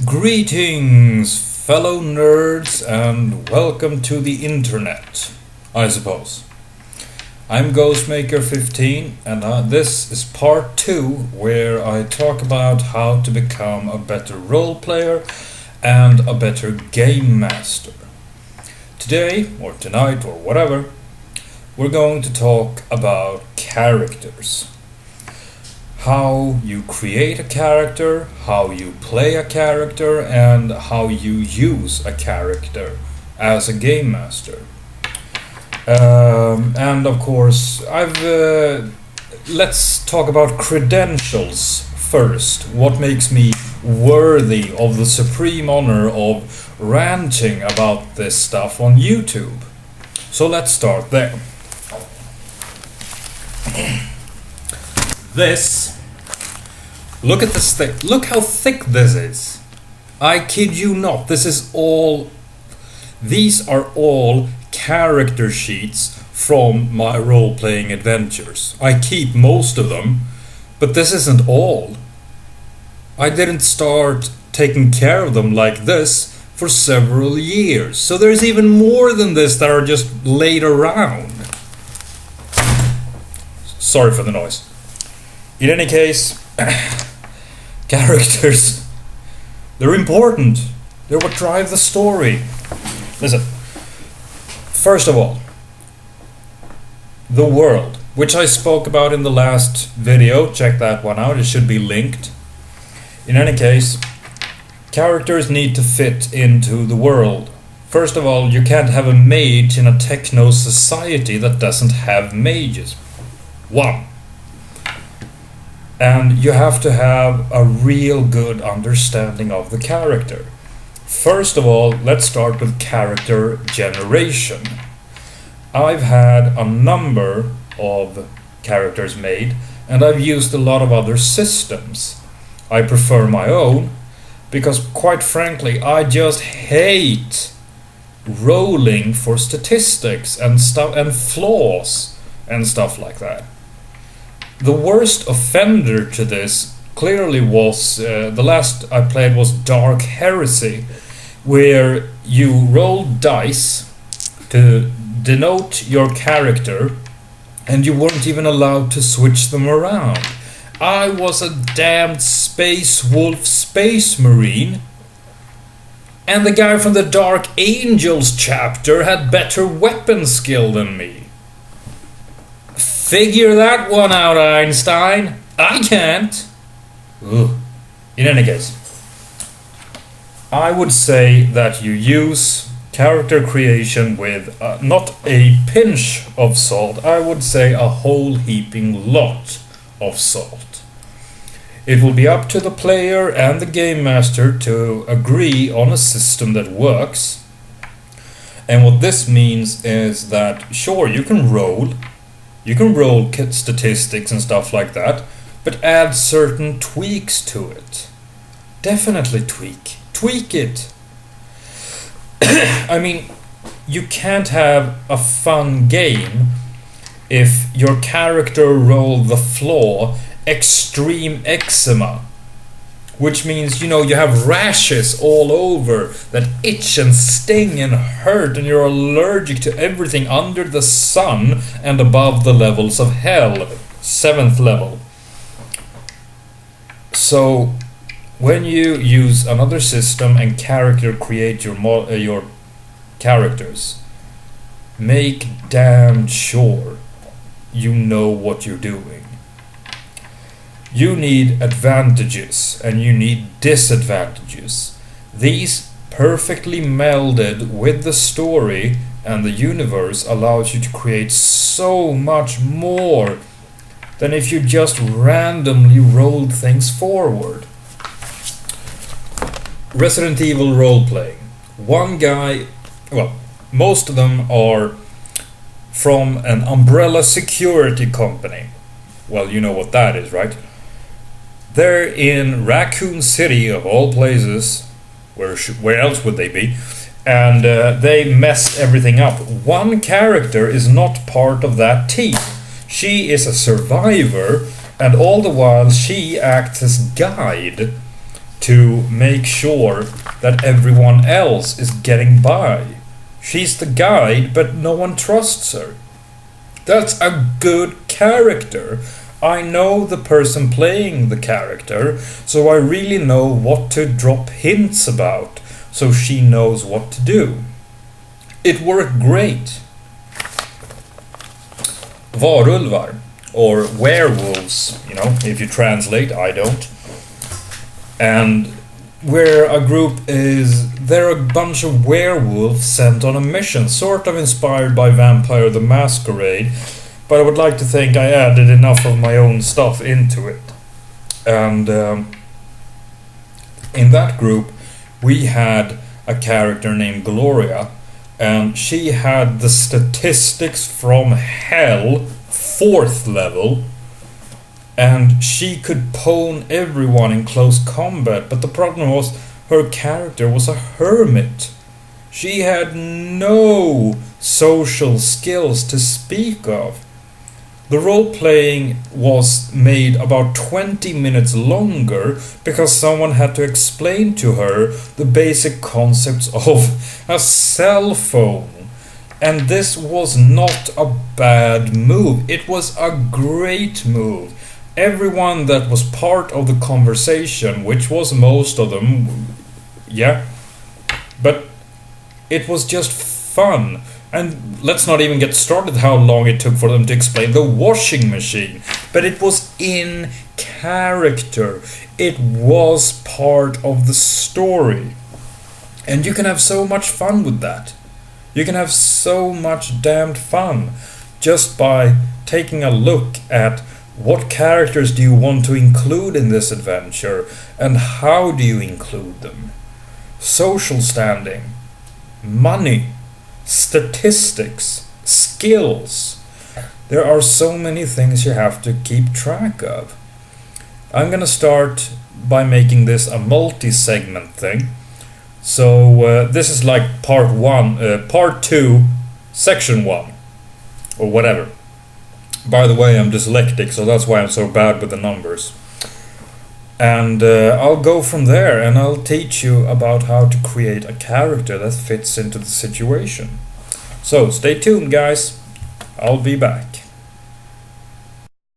Greetings, fellow nerds, and welcome to the internet, I suppose. I'm Ghostmaker15, and this is part 2, where I talk about how to become a better role player and a better game master. Today, or tonight, or whatever, we're going to talk about characters. How you create a character, how you play a character, and how you use a character as a game master. And of course, let's talk about credentials first. What makes me worthy of the supreme honor of ranting about this stuff on YouTube? So let's start there. Look at this thing. Look how thick this is. I kid you not. These are all character sheets from my role-playing adventures. I keep most of them, but this isn't all. I didn't start taking care of them like this for several years. So there's even more than this that are just laid around. Sorry for the noise. In any case, characters, they're important. They're what drive the story. Listen, first of all, the world, which I spoke about in the last video. Check that one out, it should be linked. In any case, characters need to fit into the world. First of all, you can't have a mage in a techno society that doesn't have mages. One. And you have to have a real good understanding of the character. First of all, let's start with character generation. I've had a number of characters made, and I've used a lot of other systems. I prefer my own, because quite frankly, I just hate rolling for statistics and stuff and flaws and stuff like that. The worst offender to this clearly was the last I played was Dark Heresy, where you roll dice to denote your character and you weren't even allowed to switch them around. I was a damned Space Wolf Space Marine, and the guy from the Dark Angels chapter had better weapon skill than me. Figure that one out, Einstein. I can't. Ugh. In any case, I would say that you use character creation with not a pinch of salt, I would say a whole heaping lot of salt. It will be up to the player and the game master to agree on a system that works. And what this means is that, sure, you can roll statistics and stuff like that, but add certain tweaks to it. Definitely tweak it. I mean, you can't have a fun game if your character rolled the flaw extreme eczema, which means, you have rashes all over that itch and sting and hurt, and you're allergic to everything under the sun and above the levels of hell, 7th level. So, when you use another system and character create your characters, make damn sure you know what you're doing. You need advantages and you need disadvantages. These perfectly melded with the story and the universe allows you to create so much more than if you just randomly rolled things forward. Resident Evil role-playing. One guy, most of them are from an umbrella security company. Well, you know what that is, right? They're in Raccoon City, of all places. Where else would they be? And they messed everything up. One character is not part of that team. She is a survivor, and all the while she acts as guide to make sure that everyone else is getting by. She's the guide, but no one trusts her. That's a good character. I know the person playing the character, so I really know what to drop hints about, so she knows what to do. It worked great. Varulvar, or werewolves, if you translate, I don't. And where a group is, they're a bunch of werewolves sent on a mission, sort of inspired by Vampire the Masquerade, but I would like to think I added enough of my own stuff into it. And in that group, we had a character named Gloria, and she had the statistics from hell, 4th level, and she could pwn everyone in close combat, but the problem was her character was a hermit. She had no social skills to speak of. The role-playing was made about 20 minutes longer because someone had to explain to her the basic concepts of a cell phone. And this was not a bad move. It was a great move. Everyone that was part of the conversation, which was most of them, yeah, but it was just fun. And let's not even get started how long it took for them to explain the washing machine. But it was in character. It was part of the story. And you can have so much fun with that. You can have so much damned fun just by taking a look at what characters do you want to include in this adventure and how do you include them. Social standing, money, statistics, skills. There are so many things you have to keep track of. I'm gonna start by making this a multi-segment thing. So this is like part 2, section 1, or whatever. By the way, I'm dyslexic, so that's why I'm so bad with the numbers. And I'll go from there and I'll teach you about how to create a character that fits into the situation. So stay tuned, guys. I'll be back.